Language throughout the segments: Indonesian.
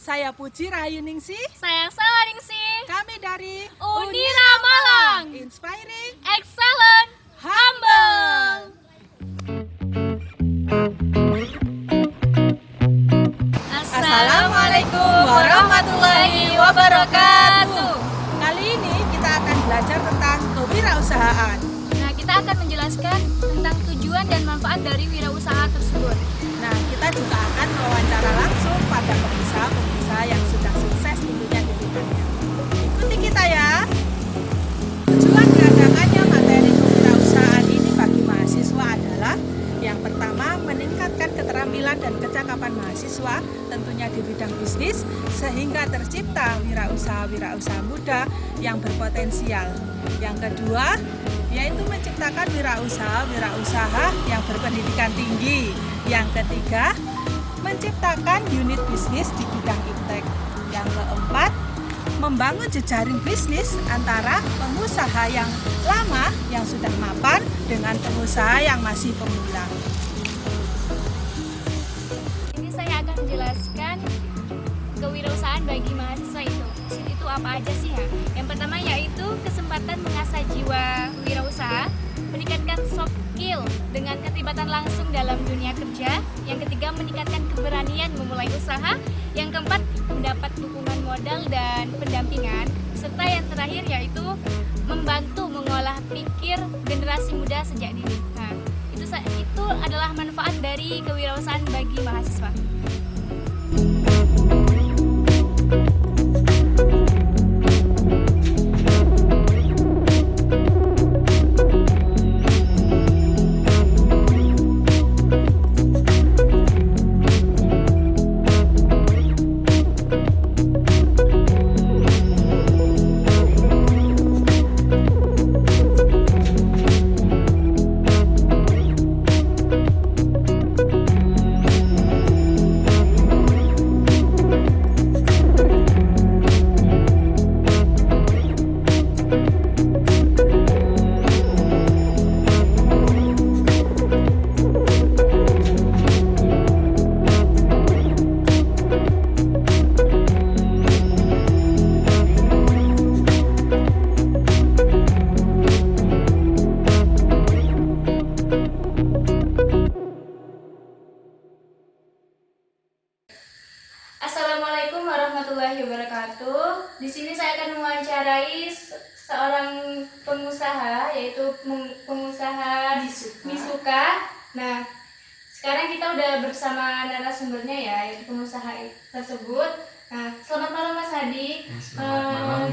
Saya Puji Rahayu Ningsi. Saya Salaningsi. Kami dari Unira Malang. Inspiring, Excellent, Humble. Assalamualaikum warahmatullahi wabarakatuh. Kali ini kita akan belajar tentang kewirausahaan. Nah, kita akan menjelaskan tentang tujuan dan manfaat dari wirausaha tersebut. Nah, kita juga akan mewawancara langsung pada pengusaha-pengusaha yang sudah sukses tentunya di bidangnya. Ikuti kita ya. Tujuan diadakannya materi kewirausahaan ini bagi mahasiswa adalah yang pertama, meningkatkan keterampilan dan kecakapan mahasiswa tentunya di bidang bisnis sehingga tercipta wirausaha-wirausaha muda yang berpotensial. Yang kedua, yaitu menciptakan wirausaha yang berpendidikan tinggi. Yang ketiga, menciptakan unit bisnis di bidang iptek. Yang keempat, membangun jejaring bisnis antara pengusaha yang lama yang sudah mapan dengan pengusaha yang masih pemula. Ini saya akan menjelaskan kewirausahaan bagi mahasiswa itu apa aja sih ya? Yang pertama yaitu kesempatan mengasah jiwa wirausaha, meningkatkan soft skill dengan keterlibatan langsung dalam dunia kerja. Yang ketiga, meningkatkan keberanian memulai usaha. Yang keempat, mendapat dukungan modal dan pendampingan. Serta yang terakhir yaitu membantu mengolah pikir generasi muda sejak dini. Nah, itu adalah manfaat dari kewirausahaan bagi mahasiswa. Assalamualaikum warahmatullahi wabarakatuh. Di sini saya akan mewawancarai seorang pengusaha, yaitu pengusaha Misuka. Nah, sekarang kita udah bersama narasumbernya ya, yaitu pengusaha tersebut. Nah, selamat malam Mas Hadi.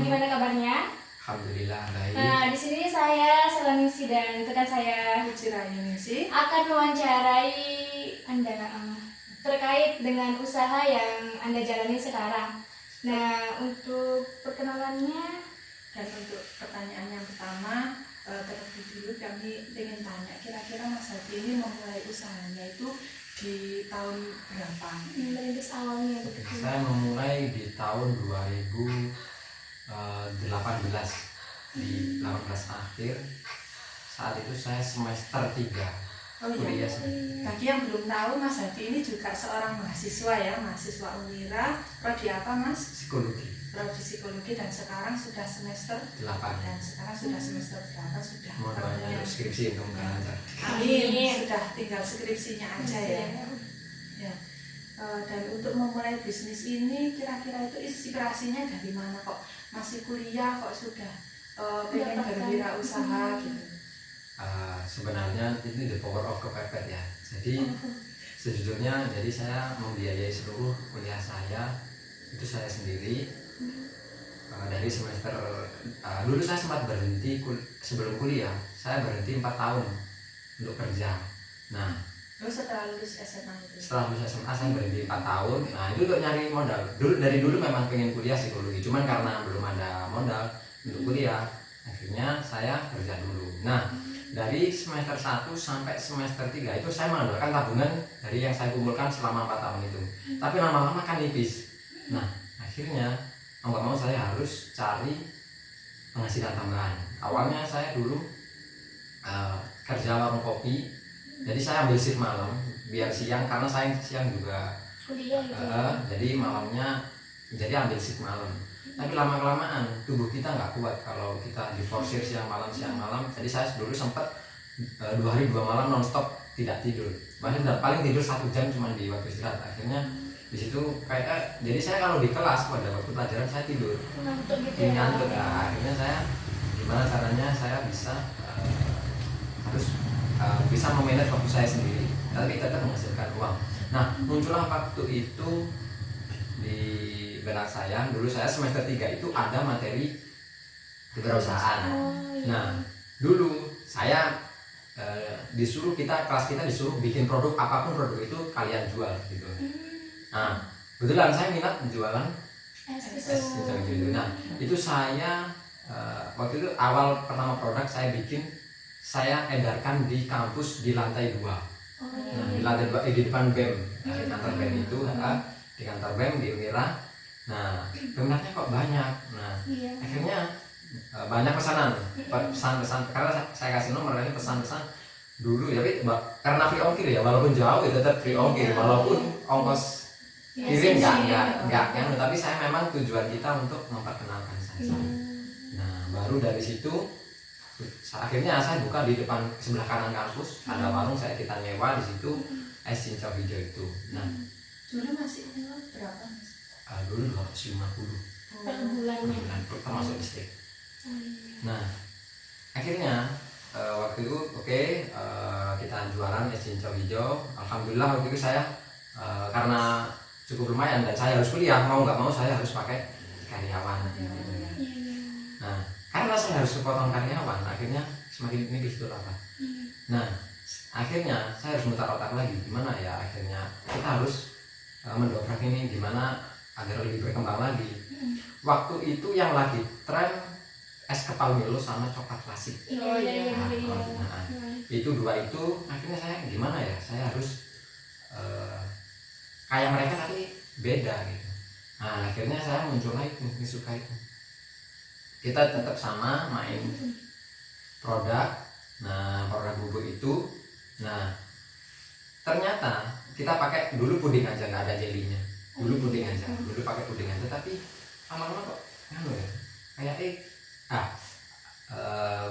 Gimana kabarnya? Alhamdulillah baik. Nah, di sini saya Salaningsi dan rekan saya Puji Rahayu Ningsi. akan mewawancarai Anda terkait dengan usaha yang Anda jalani sekarang. Nah, untuk perkenalannya Dan untuk pertanyaan yang pertama, terlebih dulu kami ingin tanya, kira-kira Mas Hadi ini memulai usahanya itu di tahun berapa? merintis awalnya begitu. Saya memulai di tahun 2018 di 18 akhir. Saat itu saya semester 3 Oh kuliah. iya. Bagi yang belum tahu, Mas Hadi ini juga seorang mahasiswa ya, mahasiswa Unira. Prodi apa Mas? Psikologi Prodi Psikologi dan sekarang sudah semester 8. dan sekarang sudah semester berapa sudah? Mau doanya untuk skripsi untuk lancar. Amin. Sudah tinggal skripsinya aja ya. Ya. Dan untuk memulai bisnis ini kira-kira itu inspirasinya dari mana kok? Masih kuliah kok sudah pengen berwirausaha gitu? Sebenarnya ini the power of kepepet ya. Jadi sejujurnya jadi saya membiayai seluruh kuliah saya itu saya sendiri. Dari semester dulu saya sempat berhenti sebelum kuliah, saya berhenti 4 tahun untuk kerja. Nah, Setelah lulus SMA itu? setelah lulus SMA saya berhenti 4 tahun. Nah, itu untuk nyari modal. Dari dulu memang pengen kuliah psikologi, cuman karena belum ada modal untuk kuliah, akhirnya saya kerja dulu. Nah, dari semester 1 sampai semester 3 itu saya mengandalkan tabungan dari yang saya kumpulkan selama 4 tahun itu. Tapi lama-lama kan nipis. Nah, akhirnya mau gak mau saya harus cari penghasilan tambahan. Awalnya saya dulu kerja warung kopi, jadi saya ambil shift malam biar siang, karena saya siang juga kuliah gitu. jadi malamnya jadi ambil shift malam. Tapi lama kelamaan tubuh kita nggak kuat kalau kita diforsir siang malam. Jadi saya dulu sempat 2 hari 2 malam nonstop tidak tidur. Paling tidur 1 jam cuma di waktu istirahat. Akhirnya di situ kayak jadi saya kalau di kelas pada waktu pelajaran saya tidur. Ngantuk gitu ya. Ngantuk. Nah, akhirnya saya gimana caranya saya bisa harus bisa memanage waktu saya sendiri, tapi tetap menghasilkan uang. Nah, muncullah waktu itu di benak saya, dulu saya semester 3 itu ada materi kewirausahaan. Nah, dulu saya disuruh kelas kita disuruh bikin produk, apapun produk itu kalian jual gitu. Nah, kebetulan saya minat jualan es cincau hijau. Nah, itu saya waktu itu awal pertama produk saya bikin, saya edarkan di kampus di lantai 2. Nah, di lantai 2 di depan BEM, di kantor BEM itu, di kantor BEM di Unira. Nah, peminatnya kok banyak. Nah, akhirnya banyak pesanan karena saya kasih nomor ini pesan-pesan dulu ya, karena free ongkir ya, walaupun jauh ya tetap free ongkir, walaupun ongkos kirim enggak kan, tapi saya memang tujuan kita untuk memperkenalkan saya. Nah, baru dari situ akhirnya saya buka di depan sebelah kanan kampus, ada warung kita nyewa di situ es cincau hijau itu. Nah, Dulu masih nyewa berapa Mas? Dulu 250 Per bulannya. termasuk listrik. Nah, akhirnya waktu itu kita jualan es cincau hijau. Alhamdulillah waktu itu saya karena cukup lumayan dan saya harus kuliah, mau nggak mau saya harus pakai karyawan. Nah, karena saya harus sepotong karyawan, akhirnya semakin nipis itu apa. Nah, akhirnya saya harus mutar otak lagi, gimana ya akhirnya kita harus mendobrak ini gimana agar lebih berkembang lagi. Waktu itu yang lagi tren es kepal Milo sama coklat klasik. Nah, itu 2 itu akhirnya saya gimana ya, saya harus kayak mereka tapi beda gitu. Nah, akhirnya saya muncullah itu, suka itu. Kita tetap sama main produk. Nah, produk bubuk itu, nah ternyata kita pakai dulu puding aja, nggak ada jelinya. Dulu puding aja, dulu pakai puding aja, tapi lama-lama kok kayak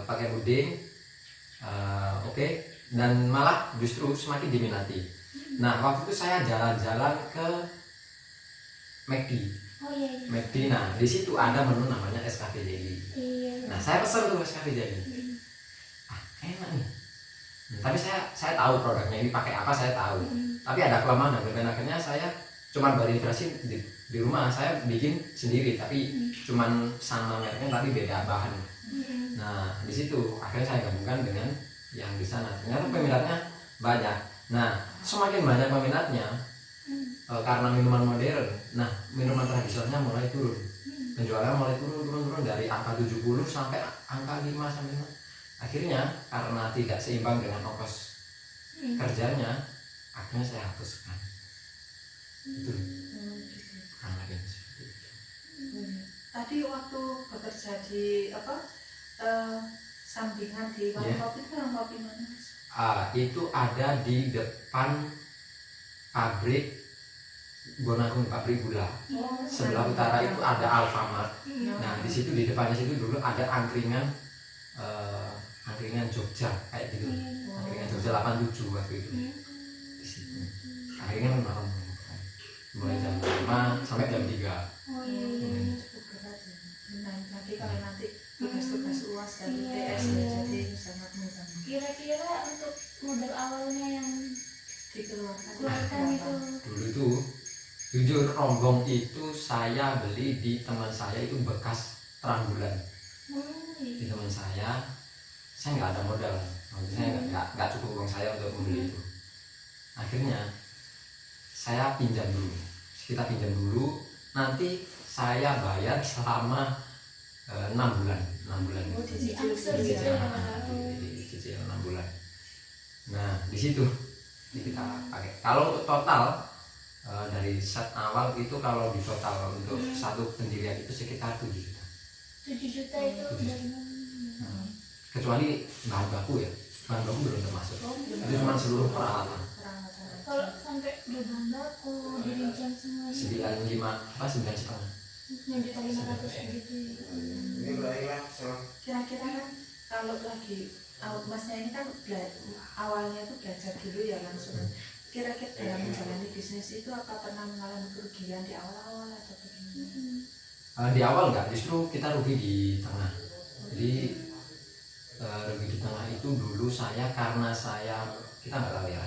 pakai puding, oke, dan malah justru semakin diminati. Nah, waktu itu saya jalan-jalan ke McD. McD, nah di situ ada menu namanya es cafe jelly. Nah, saya pesan tuh es cafe jelly. Enak nih. Tapi saya tahu produknya ini pakai apa, saya tahu. Tapi ada kelemahan, dan akhirnya saya cuman berintegrasi di rumah, saya bikin sendiri, tapi cuman sama mereknya tapi beda bahan. Nah, di situ akhirnya saya gabungkan dengan yang di sana. Ternyata peminatnya banyak. Nah, semakin banyak peminatnya karena minuman modern. Nah, minuman tradisionalnya mulai turun. Penjualannya mulai turun dari angka 70 sampai angka 5 sampai 6. Akhirnya karena tidak seimbang dengan ongkos kerjanya, akhirnya saya hapuskan. Itu kurang lebih seperti itu. Tadi waktu bekerja di sampingan di warung kopi itu, warung kopi mana Mas? Itu ada di depan pabrik Bonagung, pabrik gula. Sebelah utara itu ada Alfamart. Nah, di situ di depannya situ dulu ada angkringan Jogja kayak gitu. Angkringan Jogja 87 waktu itu. Di situ. Angkringan malam. Mulai jam 5 sampai jam 3. Cukup berat ya. Nanti kalau tugas-tugas UAS dan UTS jadi sangat mudah. Kira-kira untuk modal awalnya yang Dikeluarkan itu Dulu itu jujur rombong itu saya beli di teman saya, itu bekas terang bulan. Di teman saya nggak ada modal, saya nggak cukup uang saya untuk membeli itu. Akhirnya saya pinjam dulu, kita pinjam dulu, nanti saya bayar selama 6 bulan. Dicicil 6 bulan. Nah, di situ kita pakai. Kalau untuk total dari set awal itu, kalau di total untuk satu pendirian itu sekitar 7 juta. 7 juta itu dari mana? Kecuali bahan baku ya, bahan baku belum termasuk. Itu cuma seluruh peralatan. Kalau sampai di aku dirincang semua 95 apa 9,5. yang juta 500 gitu. Kira-kira kan kalau lagi masnya ini kan awalnya tuh belajar dulu ya langsung. Kira-kira dalam menjalani bisnis itu apa pernah mengalami kerugian di awal-awal atau bagaimana? Di awal enggak, justru kita rugi di tengah. Jadi rugi di tengah itu dulu kita nggak tahu ya,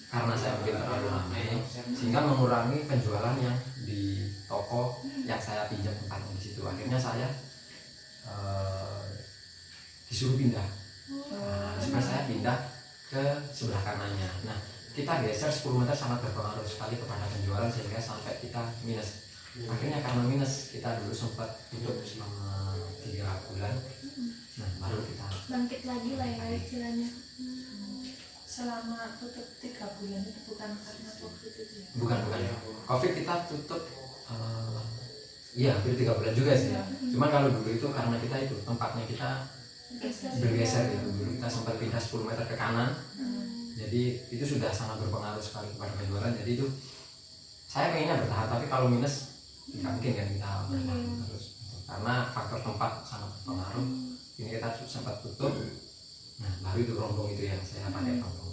karena saya mungkin terlalu ramai sehingga mengurangi penjualan yang di toko yang saya pinjam tempatnya di situ. Akhirnya saya disuruh pindah. Supaya saya pindah ke sebelah kanannya. Nah, kita geser 10 meter sangat berpengaruh sekali kepada penjualan sehingga sampai kita minus. Akhirnya karena minus kita dulu sempat tutup selama 3 bulan. Nah, baru kita Bangkit lagi lah ya istilahnya. Selama tutup 3 bulan itu bukan karena COVID itu ya? bukan COVID kita tutup iya hampir 3 bulan juga sih. Cuman kalau dulu itu karena kita itu tempatnya kita bergeser ya. Dulu kita sempat pindah 10 meter ke kanan. Jadi itu sudah sangat berpengaruh sekali kepada penjualan. Jadi itu saya pengennya bertahan, tapi kalau minus nggak mungkin kan kita bertahan terus. Karena faktor tempat sangat berpengaruh. Ini kita sempat tutup. Nah, baru itu rombong itu yang saya pakai rombong.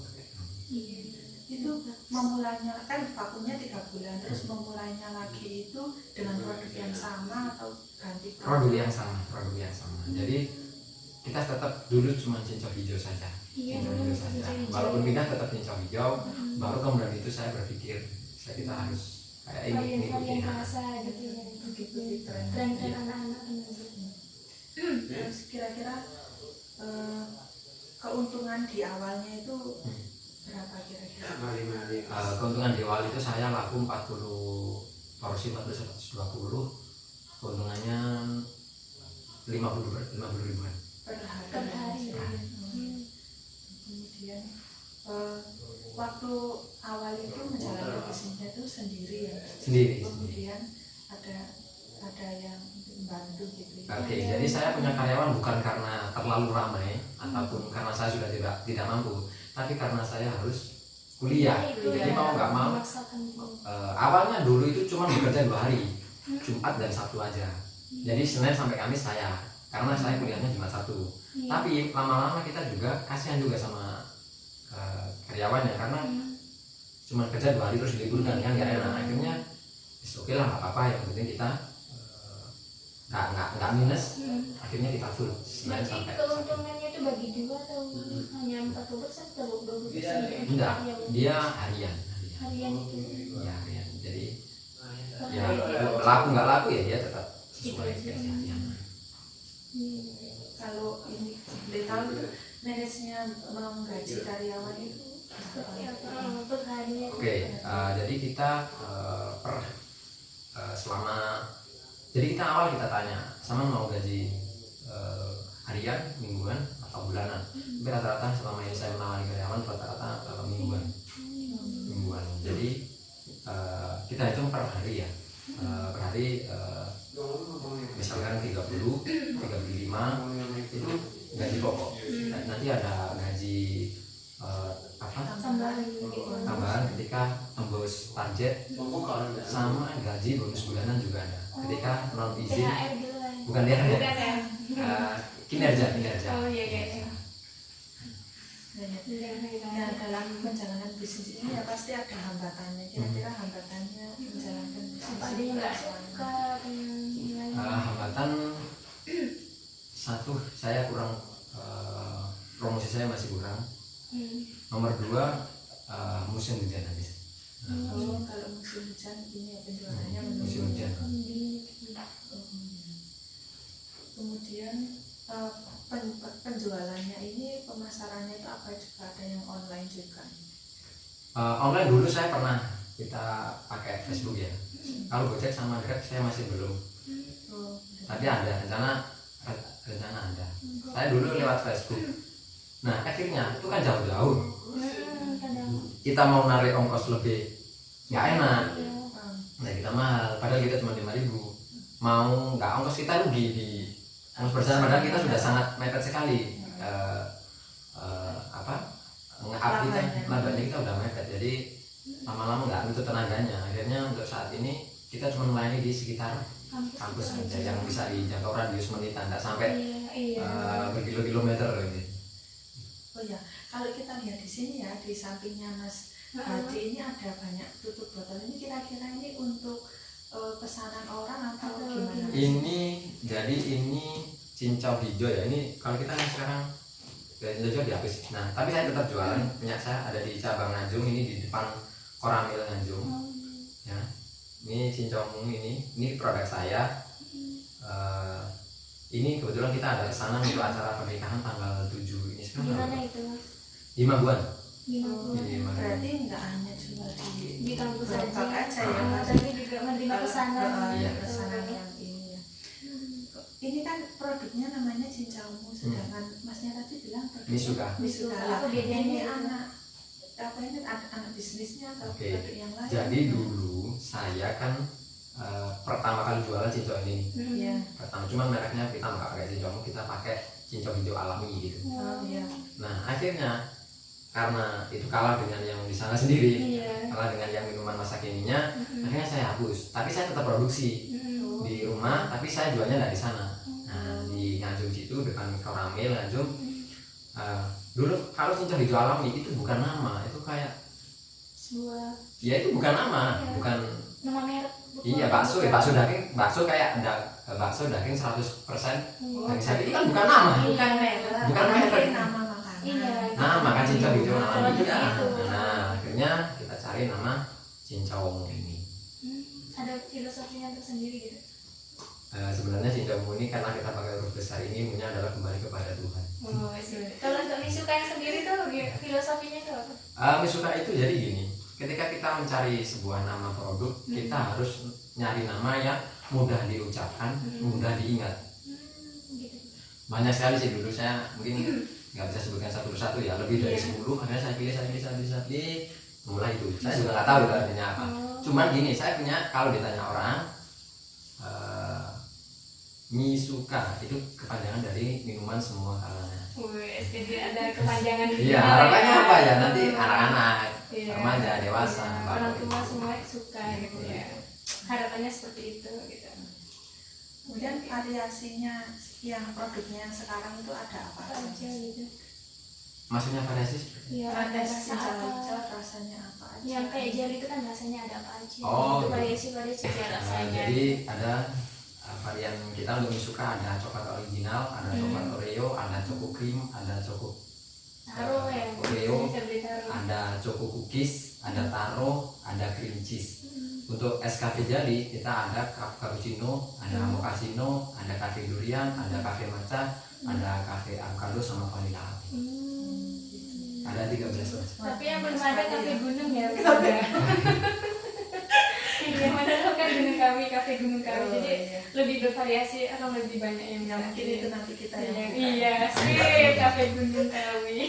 Itu memulainya kan vakumnya 3 bulan, terus memulainya lagi itu dengan produk yang sama atau ganti Produk yang sama. Jadi kita tetap dulu cuma cincau hijau saja. Cincau hijau saja. Walaupun pindah tetap cincau hijau. Baru kemudian itu saya berpikir kita harus kayak ini varian rasa gitu ya. begitu Tren anak-anak Terus kira-kira keuntungan di awalnya itu berapa kira-kira? Keuntungan di awal itu saya laku 40 porsi 120, keuntungannya 50 ribuan Per hari. per hari. Kemudian waktu awal itu menjalani bisnisnya itu sendiri ya. sendiri. Kemudian ada yang membantu gitu. Oke, jadi saya punya karyawan bukan karena terlalu ramai ataupun karena saya sudah tidak mampu, tapi karena saya harus kuliah. Jadi mau nggak mau, awalnya dulu itu cuma bekerja 2 hari, Jumat dan Sabtu aja. Jadi Senin sampai Kamis saya, karena saya kuliahnya Jumat Sabtu. Tapi lama-lama kita juga kasihan juga sama karyawannya karena cuma kerja 2 hari terus diliburkan kan nggak enak. Akhirnya oke lah nggak apa-apa, yang penting kita nggak minus. Akhirnya kita full Senin Berarti sampai keuntungannya itu bagi 2 atau hanya 40% atau 20%? enggak, dia harian. Harian itu. Ya harian. Jadi ya laku nggak laku ya dia tetap sesuai gaji harian. Kalau ini boleh tahu itu manajemennya menggaji karyawan itu seperti apa? Per hari. Oke, jadi kita selama jadi kita awal kita tanya sama mau gaji harian, mingguan atau bulanan. Tapi rata-rata selama ini saya menawari karyawan rata-rata mingguan. Jadi kita hitung per hari ya. Per hari misalkan 30, 35 itu gaji pokok. Nanti ada gaji tambahan ketika tembus target, sama gaji bonus bulanan juga ada ketika non izin. THR gitu kan. Bukan THR, kinerja. Oh iya. Nah, dalam menjalankan bisnis ini ya pasti ada hambatannya. Kira-kira hambatannya menjalankan bisnis Ada yang nggak suka, ada yang hambatan satu, saya kurang promosi saya masih kurang. Nomor 2, musim hujan habis. kalau musim hujan ini ya penjualannya Musim hujan. Kemudian penjualannya ini, pemasarannya itu apa, juga ada yang online juga? Online dulu saya pernah kita pakai Facebook ya. Kalau Gojek sama Grab saya masih belum. Tapi ada rencana ada. Saya dulu lewat Facebook. Nah akhirnya itu kan jauh-jauh. Kita mau narik ongkos lebih nggak enak. Nah kita mahal. Padahal kita cuma 5.000. Mau nggak ongkos kita rugi di ongkos perjalanan. Padahal kita sudah sangat mepet sekali. Labanya kita udah mepet. Jadi lama-lama nggak butuh tenaganya. Akhirnya untuk saat ini kita cuma melayani di sekitar kampus aja yang bisa dijangkau radius menitan, nggak sampai berkilo-kilometer gitu. Oh ya, kalau kita lihat di sini ya, di sampingnya Mas Hadi ini ada banyak tutup botol. Ini kira-kira ini untuk pesanan orang atau gimana? Jadi ini cincau hijau ya. Ini kalau kita kan sekarang cincau hijau dihapus. Nah, tapi saya tetap jualan. Punya saya ada di cabang Nganjung, ini di depan Koramil Nganjung. Ya, ini cincau mung ini produk saya. Ini kebetulan kita ada pesanan untuk acara pernikahan tanggal 7 ini sekarang. Gimana itu Mas? 5 bulan. Berarti nggak hanya jual Di kampus Bangkok aja ya, Mas? tapi juga menerima pesanan. Iya. Pesanan yang ini ya. Ini kan produknya namanya cincaumu, sedangkan Masnya tadi bilang produk Misuka. Misuka. Apa bedanya? Ini anak bisnisnya atau Oke. produk yang lain? Jadi dulu saya kan pertama kali jualan cincau ini. Iya. Pertama, cuman mereknya kita nggak pakai cincau mung, kita pakai cincau hijau alami gitu. Oh iya. Nah, akhirnya karena itu kalah dengan yang di sana sendiri, Iya. kalah dengan yang minuman masa kininya, akhirnya saya hapus. Tapi saya tetap produksi di rumah, tapi saya jualnya dari sana. Nah, di Nganjung situ depan Koramil Nganjung. Dulu kalau cincau hijau alami itu bukan nama, itu kayak Sebuah ya itu bukan nama, Iya. bukan. nama merek. Iya, bakso daging, bakso kayak ada bakso daging 100% daging sapi itu kan bukan nama. Bukan merek. Bukan merek. Tapi nama makanan. Iya. Nah, makan cincau hijau Kalau alami gitu. juga. Nah, akhirnya kita cari nama cincau mung ini. Ada filosofinya tersendiri gitu. Sebenarnya cincau mung ini karena kita pakai huruf besar ini mungnya adalah kembali kepada Tuhan. Oh, kalau untuk Misuka yang sendiri tuh filosofinya tuh apa? Misuka itu jadi gini, ketika kita mencari sebuah nama produk, kita harus nyari nama yang mudah diucapkan, mudah diingat. Gitu. Banyak sekali sih dulu saya mungkin nggak bisa sebutkan satu persatu ya, lebih dari 10, akhirnya saya pilih mulai itu. Saya juga nggak tahu itu artinya apa. Cuman gini, saya punya, kalau ditanya orang, Misuka itu kepanjangan dari minuman semua kalangan. Jadi ada kepanjangan gitu. Iya, harapannya apa ya, nanti anak-anak, Iya. remaja, dewasa, Orang bapak, tua ibu. semua suka gitu ya. Harapannya seperti itu gitu. Kemudian variasinya yang produknya yang sekarang itu ada apa Apa aja aja? gitu. Maksudnya variasi seperti Iya, Ada ada rasa hijau-hijau, apa? rasanya apa aja? Yang kayak jelly itu kan rasanya ada apa aja? Oh, itu gitu. variasi rasanya. jadi ada varian kita untuk Misuka, ada coklat original, ada coklat Oreo, ada choco cream, ada choco Taro ya. Oreo, Bisa beli taro. ada choco cookies, ada taro, ada cream cheese. Untuk es cafe jelly kita ada cappuccino, ada mochaccino, ada cafe durian, ada cafe matcha, ada cafe avocado sama vanilla latte. Ada 13 mas. Tapi yang belum ada kafe gunung ya. Yang mana tuh kan gunung kami, kafe gunung kami. Oh, Jadi iya. lebih bervariasi atau lebih banyak yang Ya, mungkin itu nanti kita yang buka. Iya, sih kafe gunung kami.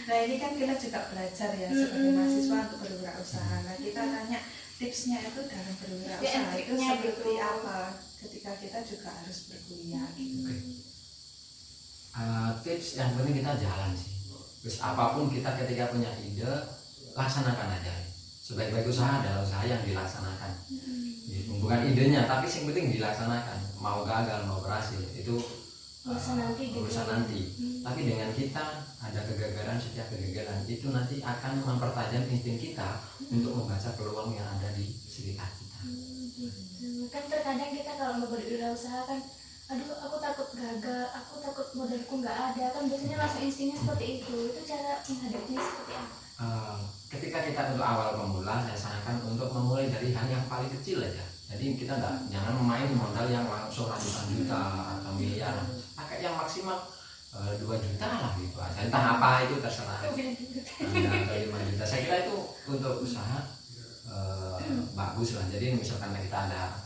Nah ini kan kita juga belajar ya sebagai mahasiswa untuk berwirausaha. Nah kita tanya tipsnya itu dalam berwirausaha itu Tipsnya seperti gitu. apa ketika kita juga harus berkuliah gitu. Oke. Tips yang penting kita jalan sih. Terus apapun kita ketika punya ide, laksanakan aja. Sebaik-baik usaha adalah usaha yang dilaksanakan. Gitu. Bukan idenya, tapi yang penting dilaksanakan. Mau gagal, mau berhasil, itu Urusan nanti gitu. urusan nanti. Tapi dengan kita ada kegagalan, setiap kegagalan itu nanti akan mempertajam insting kita untuk membaca peluang yang ada di sekitar kita. Gitu. Kan terkadang kita kalau mau berwirausaha kan, aduh aku takut gagal, aku takut modalku nggak ada, kan biasanya langsung instingnya seperti itu. Itu cara menghadapinya seperti apa? Ketika kita untuk awal pemula, saya sarankan untuk memulai dari hal yang paling kecil aja. Jadi kita jangan main modal yang langsung ratusan juta atau miliar. Pakai yang maksimal 2 juta lah gitu aja. Entah apa itu terserah. Atau 5 juta. Saya kira itu untuk usaha bagus lah. Jadi misalkan kita ada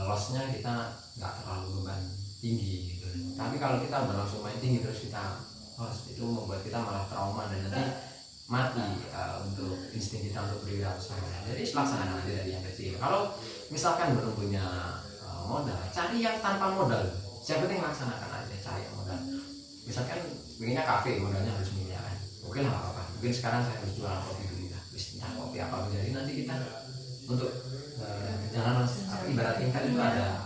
lossnya, kita nggak terlalu beban tinggi gitu. Tapi kalau kita udah langsung main tinggi terus kita loss, itu membuat kita malah trauma dan nanti mati untuk insting kita untuk berwirausaha. Jadi laksanakan aja dari yang kecil. Kalau misalkan belum punya modal, cari yang tanpa modal. Yang penting laksanakan aja, cari yang modal. Misalkan pengennya kafe, modalnya harus miliaran. Oke lah, apa-apa. Mungkin sekarang saya harus jualan kopi dulu ya. bisnis kopi apa jadi nanti kita untuk jalan ibarat tingkat itu ada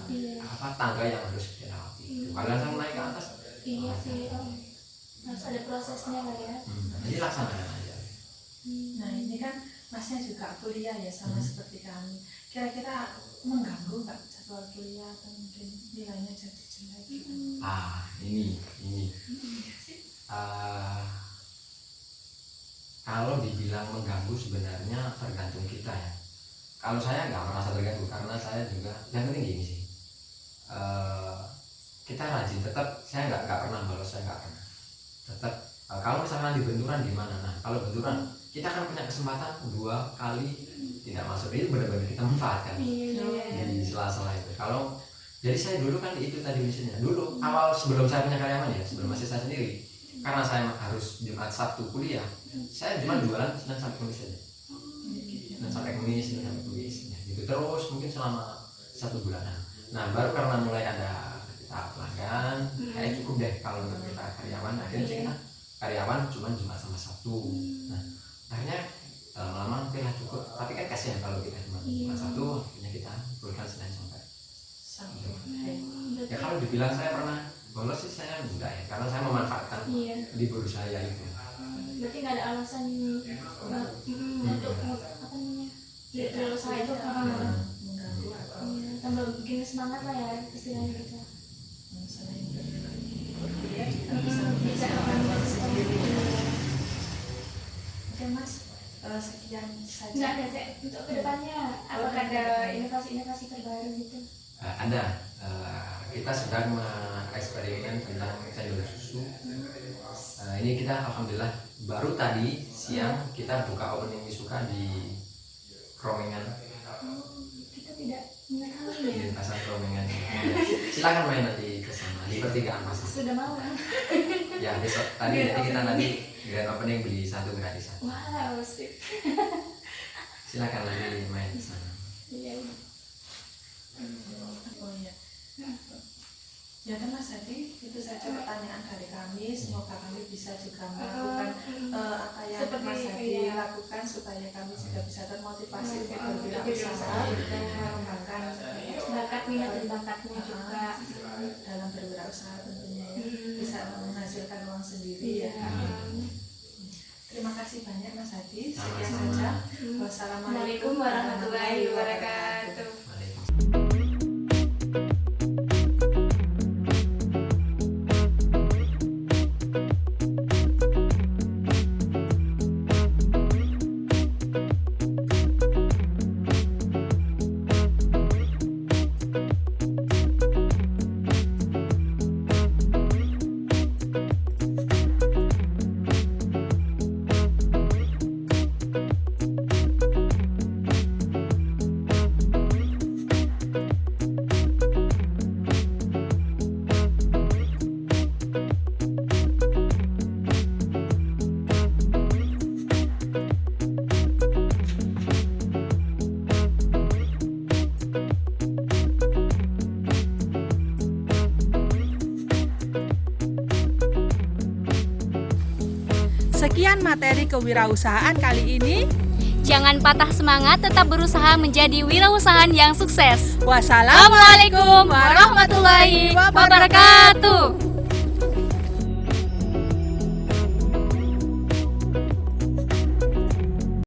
tangga yang harus dilewati. Kalau langsung naik ke atas, Iya sih, harus ada prosesnya lah ya. jadi laksanakan aja. Nah ini kan masnya juga kuliah ya sama seperti kami. Kira-kira mengganggu nggak jadwal kuliah atau mungkin nilainya jadi jelek gitu? Ini kalau dibilang mengganggu sebenarnya tergantung kita ya. Kalau saya nggak merasa terganggu karena saya juga yang penting gini sih, kita rajin tetap. Saya nggak pernah bolos, saya nggak pernah. Tetap kalau misalkan di benturan gimana? Nah kalau benturan kita kan punya kesempatan 2 kali tidak masuk, itu benar-benar kita manfaatkan di sela-sela itu. Kalau jadi saya dulu kan itu tadi misalnya dulu awal sebelum saya punya karyawan ya, sebelum masih saya sendiri, karena saya harus Jumat Sabtu kuliah, saya cuma jualan Senin sampai Kamis saja. Senin sampai Kamis ya, gitu terus mungkin selama 1 bulanan. Nah baru karena mulai ada kita pelanggan, kayak cukup deh kalau untuk kita karyawan. Akhirnya kita karyawan cuma Jumat sama Sabtu. Nah akhirnya lama-lama oke lah cukup. Tapi kan kasihan kalau kita cuma Jumat Sabtu, akhirnya kita berikan Senin sampai. Ya kalau dibilang saya pernah bolos sih saya enggak ya, karena saya memanfaatkan libur saya itu. Berarti nggak ada alasan untuk apa namanya berusaha itu Mengganggu atau tambah bikin semangat lah ya istilahnya kita. selain berkuliah juga bisa Bisa sendiri. Oke mas, sekian saja. Nggak ada Cek. Untuk kedepannya apakah ada inovasi-inovasi terbaru gitu? Ada. Kita sedang mengeksperimen tentang cendol susu. Ini kita alhamdulillah baru tadi siang kita buka opening Misuka di Kromengan, Kita tidak mengetahui ya. di pasar Kromengan. Silakan main nanti ke sana di pertigaan pasar. Sudah mau kan? Ya besok tadi jadi kita nanti grand opening beli 1 gratis 1. Wow, sip. Silakan nanti main di sana. Iya. Oh iya. Ya kan Mas Hadi, itu saja pertanyaan dari kami. Semoga kami bisa juga melakukan apa yang Seperti, Mas Hadi iya. lakukan supaya kami juga bisa termotivasi untuk berwirausaha dan mengembangkan Bakat minat dan bakatnya juga. dalam berwirausaha tentunya ya, bisa menghasilkan uang sendiri ya. Terima kasih banyak Mas Hadi. Sekian Sama-sama. saja. Assalamualaikum warahmatullahi wabarakatuh. Waalaikumsalam. Sekian materi kewirausahaan kali ini. Jangan patah semangat, tetap berusaha menjadi wirausahaan yang sukses. Wassalamualaikum Warahmatullahi wabarakatuh.